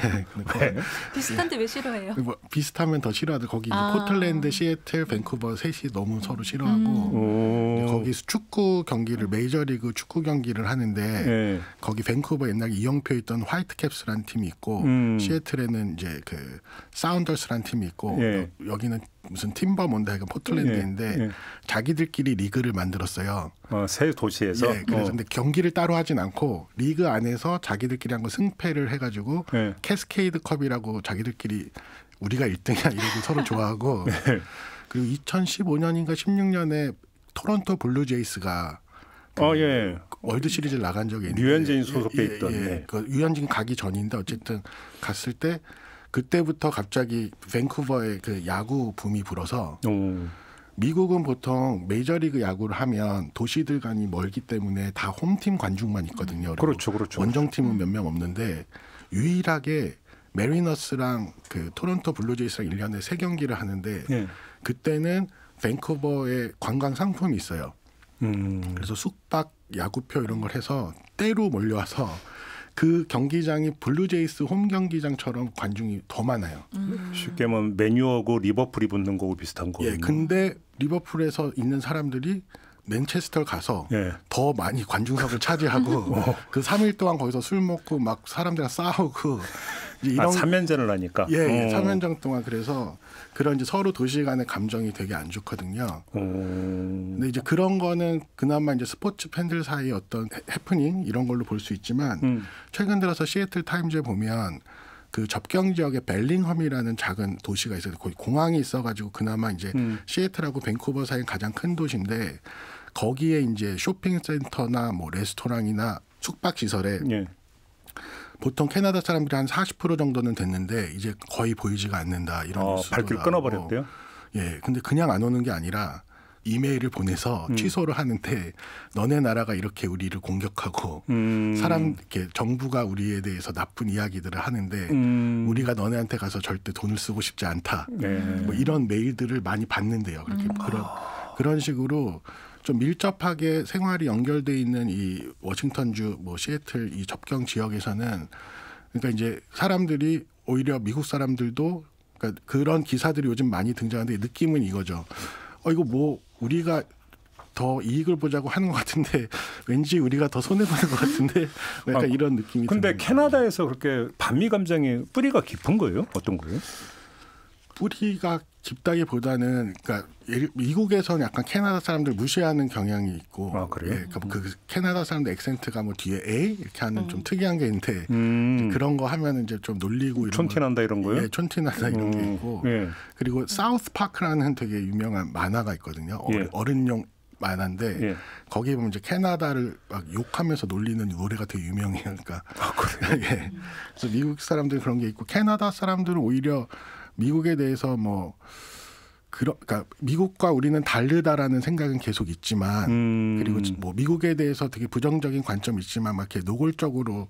네. 비슷한데 왜 싫어해요? 뭐 비슷하면 더 싫어하고 거기 포틀랜드, 시애틀, 밴쿠버 셋이 너무 서로 싫어하고 거기서 축구 경기를 메이저리그 축구 경기를 하는데 거기 밴쿠버 옛날에 이영표 있던 화이트캡스라는 팀이 있고 시애틀에는 이제 그 사운더스라는 팀이 있고 여기는 무슨 팀버 뭔가 포틀랜드인데 자기들끼리 리그를 만들었어요. 새 도시에서. 그래서 근데 경기를 따로 하진 않고 리그 안에서 자기들끼리 한 거 승패를 해가지고 캐스케이드컵이라고 자기들끼리 우리가 1등이야 이러고 서로 좋아하고 그리고 2015년인가 16년에 토론토 블루제이스가 월드 시리즈를 나간 적이 있는데 류현진 소속돼 있던. 그 류현진 가기 전인데 어쨌든 갔을 때 그때부터 갑자기 밴쿠버에 그 야구 붐이 불어서 미국은 보통 메이저리그 야구를 하면 도시들 간이 멀기 때문에 다 홈팀 관중만 있거든요. 그렇죠. 원정팀은 몇 명 없는데 유일하게 메리너스랑 그 토론토 블루제이스랑 1년에 3경기를 하는데 그때는 밴쿠버에 관광 상품이 있어요. 그래서 숙박, 야구표 이런 걸 해서 때로 몰려와서 그 경기장이 블루제이스 홈 경기장처럼 관중이 더 많아요. 쉽게 말하면 맨유하고 리버풀이 붙는 거고 비슷한 거예요. 근데 리버풀에서 있는 사람들이 맨체스터 가서 더 많이 관중석을 차지하고 그 3일 동안 거기서 술 먹고 막 사람들이랑 싸우고 이런 3연전을 하니까. 3연전 동안 그래서 그런 이제 서로 도시 간의 감정이 되게 안 좋거든요. 근데 이제 그런 거는 그나마 이제 스포츠 팬들 사이의 어떤 해프닝 이런 걸로 볼 수 있지만 최근 들어서 시애틀 타임즈에 보면 그 접경 지역에 벨링엄이라는 작은 도시가 있어요. 거기 공항이 있어가지고 그나마 이제 시애틀하고 밴쿠버 사이의 가장 큰 도시인데 거기에 이제 쇼핑센터나 뭐 레스토랑이나 숙박 시설에 보통 캐나다 사람들이 한 40% 정도는 됐는데 이제 거의 보이지가 않는다 이런 뉴스도 발길 끊어버렸대요. 근데 그냥 안 오는 게 아니라 이메일을 보내서 취소를 하는데 너네 나라가 이렇게 우리를 공격하고 이렇게 정부가 우리에 대해서 나쁜 이야기들을 하는데 우리가 너네한테 가서 절대 돈을 쓰고 싶지 않다. 뭐 이런 메일들을 많이 받는데요. 그렇게 그런 식으로 좀 밀접하게 생활이 연결돼 있는 이 워싱턴주, 뭐 시애틀 이 접경 지역에서는 그러니까 이제 사람들이 오히려 미국 사람들도 그러니까 그런 기사들이 요즘 많이 등장하는데 느낌은 이거죠. 이거 뭐 우리가 더 이익을 보자고 하는 것 같은데 왠지 우리가 더 손해 보는 것 같은데 약간 이런 느낌이. 근데 캐나다에서 그렇게 반미 감정이 뿌리가 깊은 거예요? 어떤 거예요? 뿌리가 깊다기보다는 그러니까 미국에서는 약간 캐나다 사람들 무시하는 경향이 있고. 아, 그래요? 예, 그러니까 그 캐나다 사람들 액센트가 뭐 뒤에 A 이렇게 하는 좀 특이한 게 있는데 그런 거 하면 이제 좀 놀리고 이런 촌티난다 이런 거요? 예, 촌티난다 이런 게 있고. 예. 그리고 사우스 파크라는 되게 유명한 만화가 있거든요. 예. 어른용 만화인데 예. 거기에 보면 이제 캐나다를 막 욕하면서 놀리는 노래가 되게 유명해요. 그러니까 예. 그래서 미국 사람들 그런 게 있고 캐나다 사람들은 오히려 미국에 대해서 뭐 그러니까 미국과 우리는 다르다라는 생각은 계속 있지만 그리고 뭐 미국에 대해서 되게 부정적인 관점이 있지만 막 이렇게 노골적으로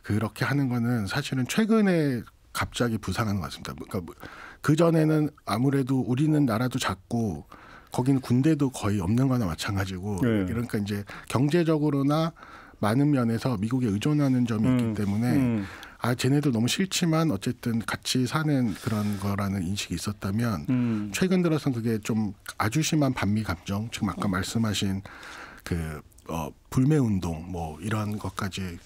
그렇게 하는 거는 사실은 최근에 갑자기 부상하는 것 같습니다. 그러니까 그 전에는 아무래도 우리는 나라도 작고 거기는 군대도 거의 없는 거나 마찬가지고 그러니까 이제 경제적으로나 많은 면에서 미국에 의존하는 점이 있기 때문에 아 쟤네들 너무 싫지만 어쨌든 같이 사는 그런 거라는 인식이 있었다면 최근 들어서는 그게 좀 아주 심한 반미 감정, 지금 아까 말씀하신 그 불매 운동 뭐 이런 것까지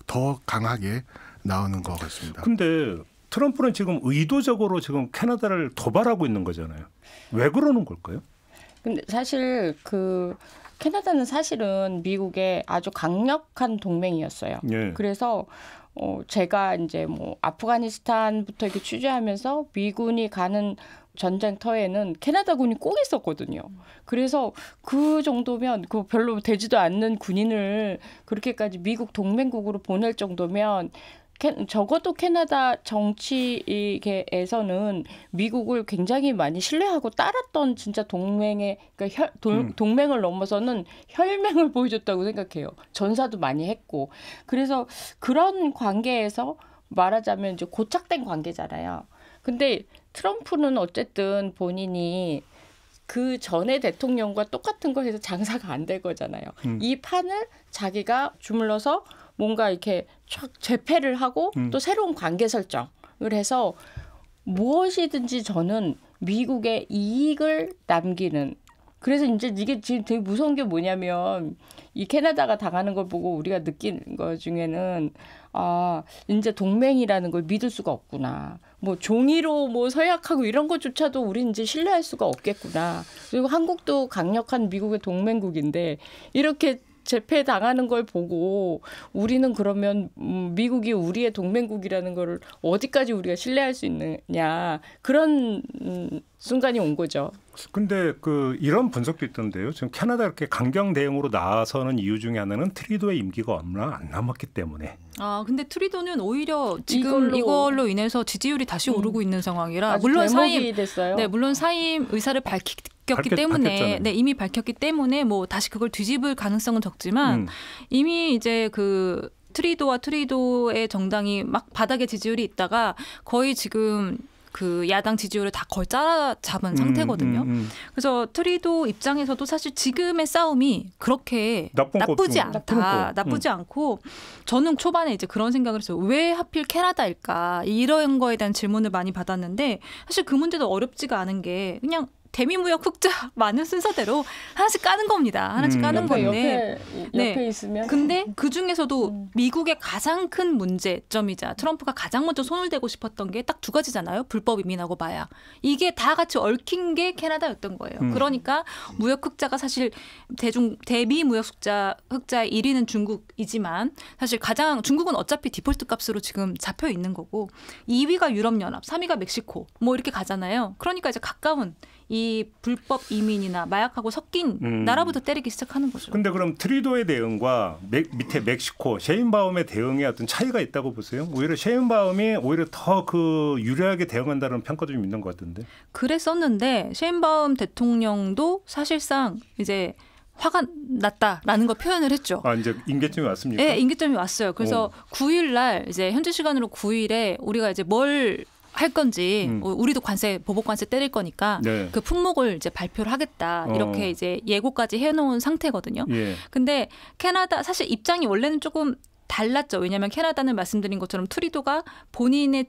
더 강하게 나오는 것 같습니다. 근데 트럼프는 지금 의도적으로 지금 캐나다를 도발하고 있는 거잖아요. 왜 그러는 걸까요? 근데 사실 그 캐나다는 사실은 미국의 아주 강력한 동맹이었어요. 예. 그래서 제가 이제 뭐 아프가니스탄부터 이렇게 취재하면서 미군이 가는 전쟁터에는 캐나다군이 꼭 있었거든요. 그래서 그 정도면 그 별로 되지도 않는 군인을 그렇게까지 미국 동맹국으로 보낼 정도면 적어도 캐나다 정치에서는 미국을 굉장히 많이 신뢰하고 따랐던 진짜 동맹의 그러니까 동맹을 넘어서는 혈맹을 보여줬다고 생각해요. 전사도 많이 했고 그래서 그런 관계에서 말하자면 이제 고착된 관계잖아요. 근데 트럼프는 어쨌든 본인이 그 전에 대통령과 똑같은 거 해서 장사가 안 될 거잖아요. 이 판을 자기가 주물러서 뭔가 이렇게 촥 재패를 하고 또 새로운 관계 설정을 해서 무엇이든지 저는 미국의 이익을 남기는. 그래서 이제 이게 지금 되게 무서운 게 뭐냐면 이 캐나다가 당하는 걸 보고 우리가 느낀 것 중에는 아 이제 동맹이라는 걸 믿을 수가 없구나. 뭐 종이로 뭐 서약하고 이런 것조차도 우리 이제 신뢰할 수가 없겠구나. 그리고 한국도 강력한 미국의 동맹국인데 이렇게 재패 당하는 걸 보고 우리는 그러면 미국이 우리의 동맹국이라는 걸 어디까지 우리가 신뢰할 수 있느냐 그런 순간이 온 거죠. 근데 그 이런 분석도 있던데요. 지금 캐나다 이렇게 강경 대응으로 나서는 이유 중에 하나는 트리도의 임기가 얼마 안 남았기 때문에. 아 근데 트리도는 오히려 지금 이걸로 인해서 지지율이 다시 오르고 있는 상황이라 물론 물론 사임 의사를 밝혔기 때문에 이미 밝혔기 때문에 뭐 다시 그걸 뒤집을 가능성은 적지만 이미 이제 그 트리도와 트리도의 정당이 막 바닥의 지지율이 있다가 거의 지금 그 야당 지지율을 다 거의 짜잡은 상태거든요. 그래서 트리도 입장에서도 사실 지금의 싸움이 그렇게 나쁘지 않다. 나쁘지 않고 저는 초반에 이제 그런 생각을 했어요. 왜 하필 캐나다일까? 이런 거에 대한 질문을 많이 받았는데 사실 그 문제도 어렵지가 않은 게 그냥 대미무역 흑자 많은 순서대로 하나씩 까는 겁니다. 하나씩 까는 건데. 옆에 있으면. 근데 그 중에서도 미국의 가장 큰 문제점이자 트럼프가 가장 먼저 손을 대고 싶었던 게 딱 두 가지잖아요. 불법 이민하고 마약. 이게 다 같이 얽힌 게 캐나다였던 거예요. 그러니까 무역 흑자가 사실 대미 무역 흑자 1위는 중국이지만 사실 중국은 어차피 디폴트 값으로 지금 잡혀 있는 거고 2위가 유럽연합, 3위가 멕시코 뭐 이렇게 가잖아요. 그러니까 이제 가까운 이 불법 이민이나 마약하고 섞인 나라부터 때리기 시작하는 거죠. 근데 그럼 트리도의 대응과 밑에 멕시코 셰인바움의 대응에 어떤 차이가 있다고 보세요? 오히려 셰인바움이 오히려 더 그 유리하게 대응한다는 평가도 좀 있는 것 같은데. 그랬었는데 셰인바움 대통령도 사실상 이제 화가 났다라는 걸 표현을 했죠. 아 이제 임계점이 왔습니까? 네, 임계점이 왔어요. 그래서 9일 날 이제 현지 시간으로 9일에 우리가 이제 뭘 할 건지 우리도 보복 관세 때릴 거니까 그 품목을 이제 발표를 하겠다 이렇게 이제 예고까지 해놓은 상태거든요. 근데 캐나다 사실 입장이 원래는 조금 달랐죠. 왜냐하면 캐나다는 말씀드린 것처럼 트리도가 본인의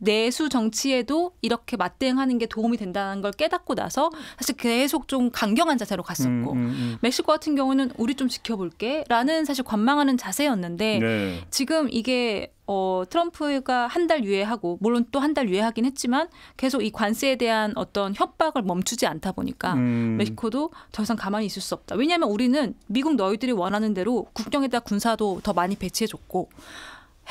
내수 정치에도 이렇게 맞대응하는 게 도움이 된다는 걸 깨닫고 나서 사실 계속 좀 강경한 자세로 갔었고 멕시코 같은 경우는 우리 좀 지켜볼게라는 사실 관망하는 자세였는데 네. 지금 이게 트럼프가 한 달 유예하고 물론 또 한 달 유예하긴 했지만 계속 이 관세에 대한 어떤 협박을 멈추지 않다 보니까 멕시코도 더 이상 가만히 있을 수 없다. 왜냐하면 우리는 미국 너희들이 원하는 대로 국경에다 군사도 더 많이 배치해줬고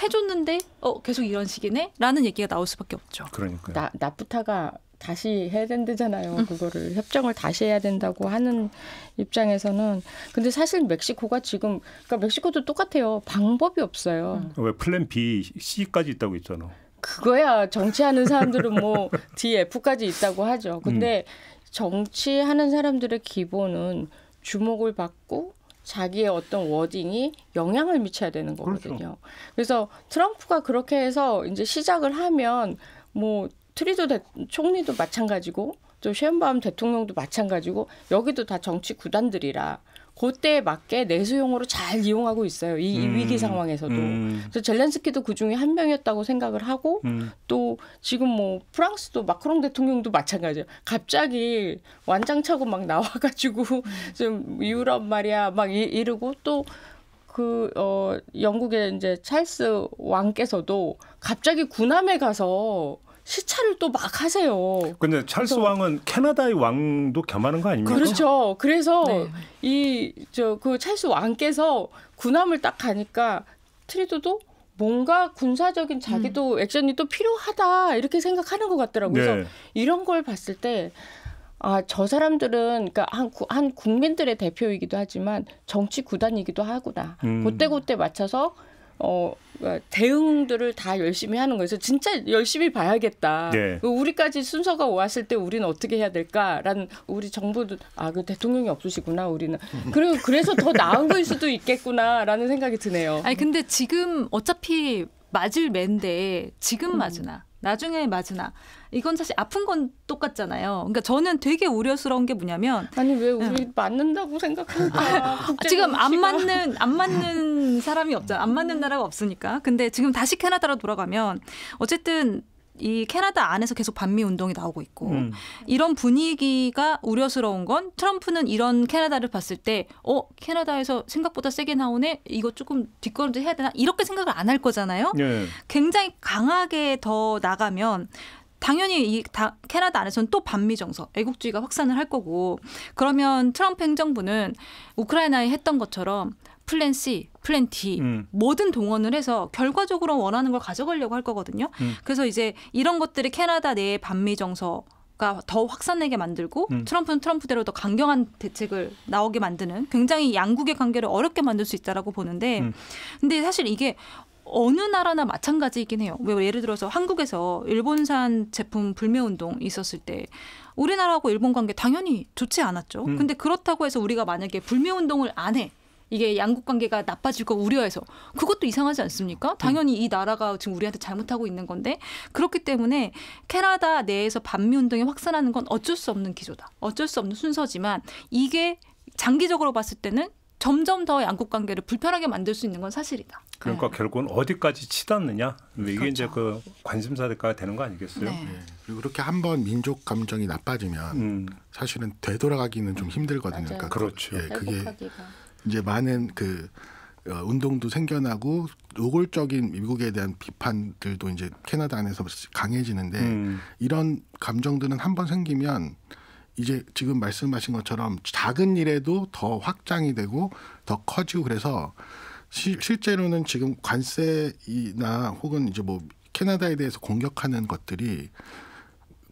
해줬는데 계속 이런 식이네? 라는 얘기가 나올 수밖에 없죠. 그러니까요. 나프타가 다시 해야 된다잖아요. 그거를 협정을 다시 해야 된다고 하는 입장에서는. 근데 사실 멕시코가 지금 그러니까 멕시코도 똑같아요. 방법이 없어요. 왜 플랜 B, C까지 있다고 있잖아. 그거야 정치하는 사람들은 뭐 D, F까지 있다고 하죠. 근데 정치하는 사람들의 기본은 주목을 받고 자기의 어떤 워딩이 영향을 미쳐야 되는 거거든요. 그렇죠. 그래서 트럼프가 그렇게 해서 이제 시작을 하면 뭐 트리도 총리도 마찬가지고 또 셰인바움 대통령도 마찬가지고 여기도 다 정치 구단들이라 그때에 맞게 내수용으로 잘 이용하고 있어요. 이 위기 상황에서도. 그래서 젤렌스키도 그중에 한 명이었다고 생각을 하고 또 지금 뭐 프랑스도 마크롱 대통령도 마찬가지예요. 갑자기 완장차고 막 나와가지고 좀 유럽 말이야 막 이러고 또 영국의 이제 찰스 왕께서도 갑자기 구남에 가서 시찰을 또 막 하세요. 근데 찰스 왕은 캐나다의 왕도 겸하는 거 아닙니까? 그렇죠. 그래서 그 찰스 왕께서 군함을 딱 가니까 트리도도 뭔가 군사적인 자기도 액션이 또 필요하다 이렇게 생각하는 것 같더라고요. 그래서 이런 걸 봤을 때 저 사람들은 그러니까 한 국민들의 대표이기도 하지만 정치 구단이기도 하구나. 그때 맞춰서 대응들을 다 열심히 하는 거예요. 그래서 진짜 열심히 봐야겠다. 네. 우리까지 순서가 왔을 때 우리는 어떻게 해야 될까라는 우리 정부도 그 대통령이 없으시구나 우리는. 그리고 그래서 더 나은 거일 수도 있겠구나라는 생각이 드네요. 아니 근데 지금 어차피 맞을 매인데 지금 맞으나 나중에 맞으나 이건 사실 아픈 건 똑같잖아요. 그러니까 저는 되게 우려스러운 게 뭐냐면 아니 왜 우리 맞는다고 생각할까? 지금 안 맞는 사람이 없잖아. 안 맞는 나라가 없으니까. 근데 지금 다시 캐나다로 돌아가면 어쨌든 이 캐나다 안에서 계속 반미 운동이 나오고 있고 이런 분위기가 우려스러운 건 트럼프는 이런 캐나다를 봤을 때 캐나다에서 생각보다 세게 나오네 이거 조금 뒷걸음질 해야 되나 이렇게 생각을 안 할 거잖아요. 네. 굉장히 강하게 더 나가면 당연히 캐나다 안에서는 또 반미 정서, 애국주의가 확산을 할 거고 그러면 트럼프 행정부는 우크라이나에 했던 것처럼 플랜 C, 플랜 D 모든 동원을 해서 결과적으로 원하는 걸 가져가려고 할 거거든요. 그래서 이제 이런 것들이 캐나다 내의 반미 정서가 더 확산되게 만들고 트럼프는 트럼프대로 더 강경한 대책을 나오게 만드는 굉장히 양국의 관계를 어렵게 만들 수 있다라고 보는데 근데 사실 이게 어느 나라나 마찬가지이긴 해요. 왜 예를 들어서 한국에서 일본산 제품 불매운동 있었을 때 우리나라하고 일본 관계 당연히 좋지 않았죠. 근데 그렇다고 해서 우리가 만약에 불매운동을 안 해. 이게 양국 관계가 나빠질 거 우려해서 그것도 이상하지 않습니까? 당연히 이 나라가 지금 우리한테 잘못하고 있는 건데 그렇기 때문에 캐나다 내에서 반미 운동이 확산하는 건 어쩔 수 없는 기조다. 어쩔 수 없는 순서지만 이게 장기적으로 봤을 때는 점점 더 양국 관계를 불편하게 만들 수 있는 건 사실이다. 그러니까 결국은 어디까지 치닫느냐 이게 그렇죠. 이제 그 관심사가 되는 거 아니겠어요? 네. 그리고 그렇게 한번 민족 감정이 나빠지면 사실은 되돌아가기는 좀 힘들거든요. 맞아요. 그러니까 그렇죠. 그게 이제 많은 운동도 생겨나고 노골적인 미국에 대한 비판들도 이제 캐나다 안에서 강해지는데 이런 감정들은 한번 생기면 이제 지금 말씀하신 것처럼 작은 일에도 더 확장이 되고 더 커지고 그래서 실제로는 지금 관세나 혹은 이제 뭐 캐나다에 대해서 공격하는 것들이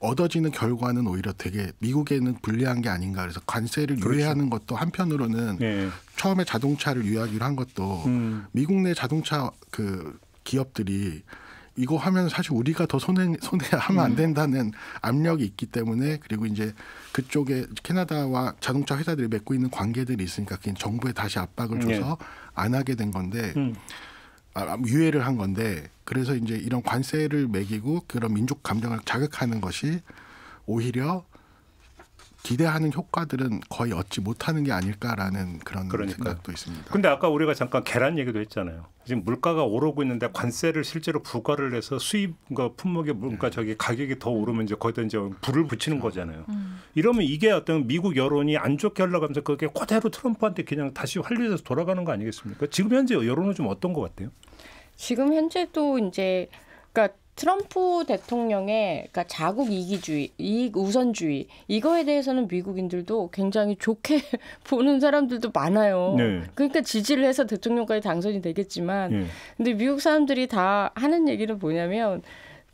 얻어지는 결과는 오히려 되게 미국에는 불리한 게 아닌가 그래서 관세를 그렇죠. 유예하는 것도 한편으로는 처음에 자동차를 유예하기로 한 것도 미국 내 자동차 기업들이 이거 하면 사실 우리가 더 손해하면 안 된다는 압력이 있기 때문에 그리고 이제 그쪽에 캐나다와 자동차 회사들이 맺고 있는 관계들이 있으니까 그냥 정부에 다시 압박을 줘서 안 하게 된 건데 유예를 한 건데 그래서 이제 이런 관세를 매기고 그런 민족 감정을 자극하는 것이 오히려 기대하는 효과들은 거의 얻지 못하는 게 아닐까라는 그런 생각도 있습니다. 근데 아까 우리가 잠깐 계란 얘기도 했잖아요. 지금 물가가 오르고 있는데 관세를 실제로 부과를 해서 수입과 품목의 물가 저기 가격이 더 오르면 이제 거기다 이제 불을 붙이는 거잖아요. 이러면 이게 어떤 미국 여론이 안 좋게 흘러가면서 그게 그대로 트럼프한테 그냥 다시 환류돼서 돌아가는 거 아니겠습니까? 지금 현재 여론은 좀 어떤 것 같아요? 지금 현재도 이제 그러니까 트럼프 대통령의 그러니까 자국 이기주의, 이익 우선주의 이거에 대해서는 미국인들도 굉장히 좋게 보는 사람들도 많아요. 네. 그러니까 지지를 해서 대통령까지 당선이 되겠지만 네. 근데 미국 사람들이 다 하는 얘기는 뭐냐면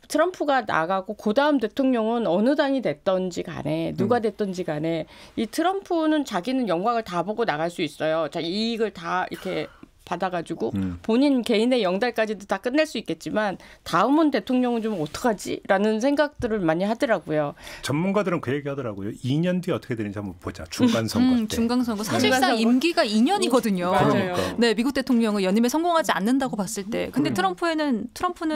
트럼프가 나가고 그다음 대통령은 어느 당이 됐던지 간에 누가 됐던지 간에 이 트럼프는 자기는 영광을 다 보고 나갈 수 있어요. 자, 이익을 다 이렇게 받아가지고 본인 개인의 영달까지도 다 끝낼 수 있겠지만 다음은 대통령은 좀 어떡하지? 라는 생각들을 많이 하더라고요. 전문가들은 그 얘기 하더라고요. 2년 뒤에 어떻게 되는지 한번 보자. 중간선거 때. 중간선거. 사실상 임기가 2년이거든요. 맞아요. 네, 미국 대통령은 연임에 성공하지 않는다고 봤을 때. 근데 트럼프는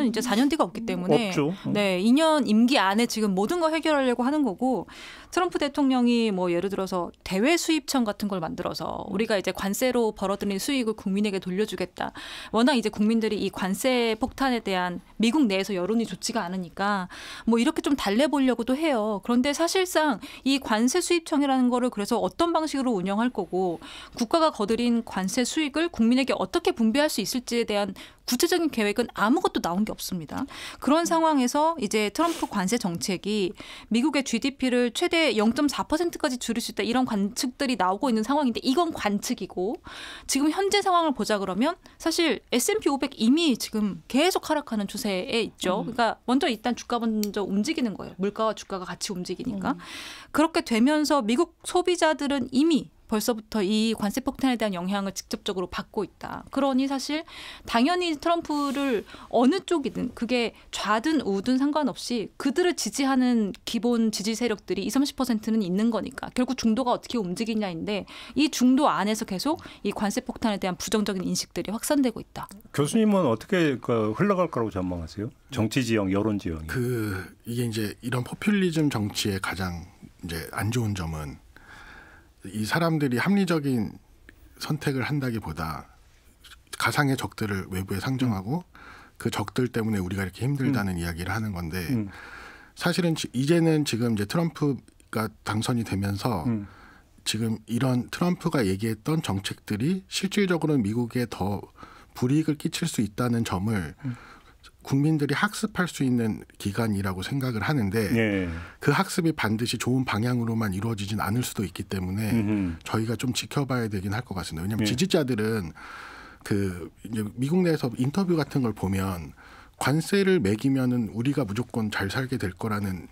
이제 4년 뒤가 없기 때문에 없죠. 네, 2년 임기 안에 지금 모든 걸 해결하려고 하는 거고 트럼프 대통령이 뭐 예를 들어서 대외 수입청 같은 걸 만들어서 우리가 이제 관세로 벌어들인 수익을 국민에게 돌려주겠다. 워낙 이제 국민들이 이 관세 폭탄에 대한 미국 내에서 여론이 좋지가 않으니까 뭐 이렇게 좀 달래보려고도 해요. 그런데 사실상 이 관세 수입청이라는 거를 그래서 어떤 방식으로 운영할 거고 국가가 거들인 관세 수익을 국민에게 어떻게 분배할 수 있을지에 대한 구체적인 계획은 아무것도 나온 게 없습니다. 그런 상황에서 이제 트럼프 관세 정책이 미국의 GDP를 최대 0.4%까지 줄일 수 있다. 이런 관측들이 나오고 있는 상황인데 이건 관측이고 지금 현재 상황을 보자 그러면 사실 S&P 500 이미 지금 계속 하락하는 추세에 있죠. 그러니까 먼저 일단 주가 먼저 움직이는 거예요. 물가와 주가가 같이 움직이니까. 그렇게 되면서 미국 소비자들은 이미 벌써부터 이 관세 폭탄에 대한 영향을 직접적으로 받고 있다. 그러니 사실 당연히 트럼프를 어느 쪽이든 그게 좌든 우든 상관없이 그들을 지지하는 기본 지지 세력들이 20-30%는 있는 거니까 결국 중도가 어떻게 움직이냐인데 이 중도 안에서 계속 이 관세 폭탄에 대한 부정적인 인식들이 확산되고 있다. 교수님은 어떻게 흘러갈 거라고 전망하세요? 정치 지형, 여론 지형이. 이게 이제 이런 포퓰리즘 정치의 가장 이제 안 좋은 점은 이 사람들이 합리적인 선택을 한다기보다 가상의 적들을 외부에 상정하고 그 적들 때문에 우리가 이렇게 힘들다는 이야기를 하는 건데 사실은 이제는 지금 이제 트럼프가 당선이 되면서 지금 이런 트럼프가 얘기했던 정책들이 실질적으로는 미국에 더 불이익을 끼칠 수 있다는 점을 국민들이 학습할 수 있는 기간이라고 생각을 하는데 예. 그 학습이 반드시 좋은 방향으로만 이루어지진 않을 수도 있기 때문에 저희가 좀 지켜봐야 되긴 할 것 같습니다. 왜냐하면 지지자들은 이제 미국 내에서 인터뷰 같은 걸 보면 관세를 매기면은 우리가 무조건 잘 살게 될 거라는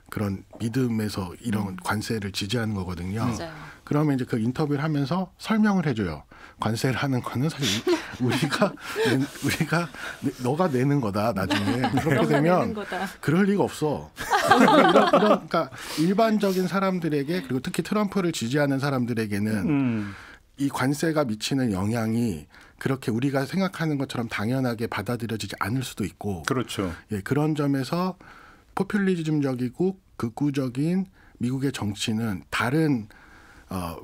그런 믿음에서 이런 관세를 지지하는 거거든요. 맞아요. 그러면 이제 그 인터뷰를 하면서 설명을 해줘요. 관세를 하는 거는 사실 우리가 너가 내는 거다 나중에. 그렇게 되면 그럴 리가 없어. 그러니까 일반적인 사람들에게 그리고 특히 트럼프를 지지하는 사람들에게는 이 관세가 미치는 영향이 그렇게 우리가 생각하는 것처럼 당연하게 받아들여지지 않을 수도 있고. 그렇죠. 예, 그런 점에서 포퓰리즘적이고 극우적인 미국의 정치는 다른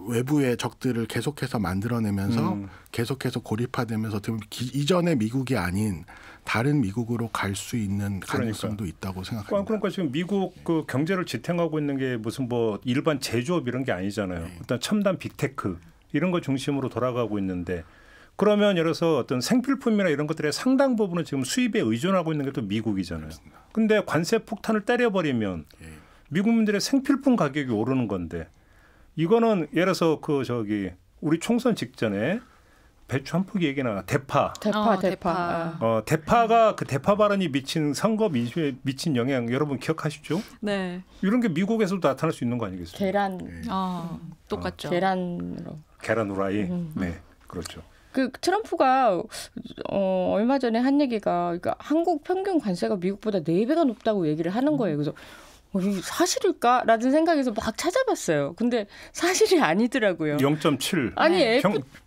외부의 적들을 계속해서 만들어내면서 계속해서 고립화되면서 이전의 미국이 아닌 다른 미국으로 갈 수 있는 가능성도 있다고 생각합니다. 그러니까 지금 미국 그 경제를 지탱하고 있는 게 무슨 뭐 일반 제조업 이런 게 아니잖아요. 네. 어떤 첨단 빅테크 이런 거 중심으로 돌아가고 있는데 그러면 예를 들어서 어떤 생필품이나 이런 것들의 상당 부분은 지금 수입에 의존하고 있는 게 또 미국이잖아요. 그런데 관세 폭탄을 때려버리면 미국민들의 생필품 가격이 오르는 건데 이거는 예를 들어서 우리 총선 직전에 배추 한 포기 얘기나 대파. 대파가 그 대파 발언이 미친 선거 민심에 미친 영향 여러분 기억하시죠? 네. 이런 게 미국에서도 나타날 수 있는 거 아니겠어요? 계란. 똑같죠. 계란 후라이. 네, 그렇죠. 그 트럼프가 얼마 전에 한 얘기가 그러니까 한국 평균 관세가 미국보다 4배가 높다고 얘기를 하는 거예요. 그래서 이게 사실일까라는 생각에서 막 찾아봤어요. 근데 사실이 아니더라고요. 0.7. 아니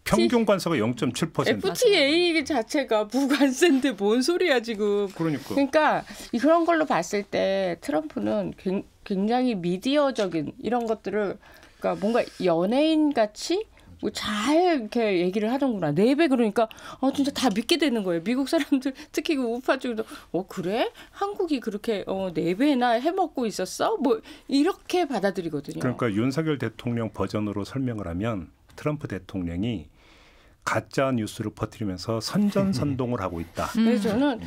평균 관세가 0.7%. FTA 자체가 무관세인데 뭔 소리야 지금. 그러니까 그런 걸로 봤을 때 트럼프는 굉장히 미디어적인 이런 것들을 그러니까 뭔가 연예인 같이 뭐 잘 이렇게 얘기를 하는구나. 4배 그러니까 진짜 다 믿게 되는 거예요. 미국 사람들 특히 그 우파 쪽도 그래? 한국이 그렇게 4배나 해먹고 있었어? 뭐 이렇게 받아들이거든요. 그러니까 윤석열 대통령 버전으로 설명을 하면 트럼프 대통령이 가짜 뉴스를 퍼뜨리면서 선전선동을 하고 있다. 그래서 저는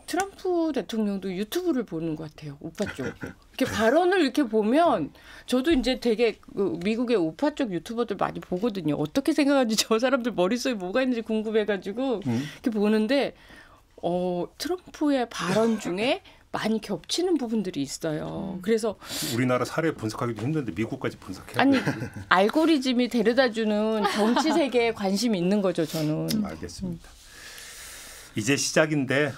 트럼프 대통령도 유튜브를 보는 것 같아요. 우파 쪽. 이렇게 발언을 이렇게 보면 저도 이제 되게 미국의 우파 쪽 유튜버들 많이 보거든요. 어떻게 생각하는지 저 사람들 머릿속에 뭐가 있는지 궁금해가지고 이렇게 보는데 트럼프의 발언 중에 많이 겹치는 부분들이 있어요. 그래서 우리나라 사례 분석하기도 힘든데 미국까지 분석해야 아니 돼요. 알고리즘이 데려다주는 정치 세계에 관심이 있는 거죠. 저는. 알겠습니다. 이제 시작인데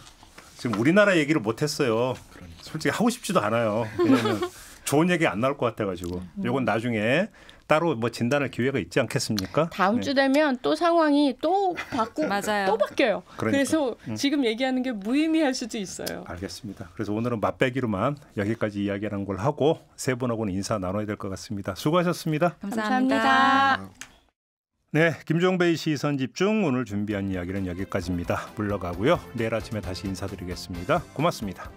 지금 우리나라 얘기를 못했어요. 솔직히 하고 싶지도 않아요. 왜냐하면 좋은 얘기 안 나올 것 같아가지고 이건 나중에 따로 뭐 진단할 기회가 있지 않겠습니까? 다음 주 되면 또 상황이 또 바꾸고 맞아요. 또 바뀌어요. 그러니까. 그래서 지금 얘기하는 게 무의미할 수도 있어요. 알겠습니다. 그래서 오늘은 맛배기로만 여기까지 이야기하는 걸 하고 세 분하고는 인사 나눠야 될 것 같습니다. 수고하셨습니다. 감사합니다. 네, 김종배의 시선집중 오늘 준비한 이야기는 여기까지입니다. 물러가고요. 내일 아침에 다시 인사드리겠습니다. 고맙습니다.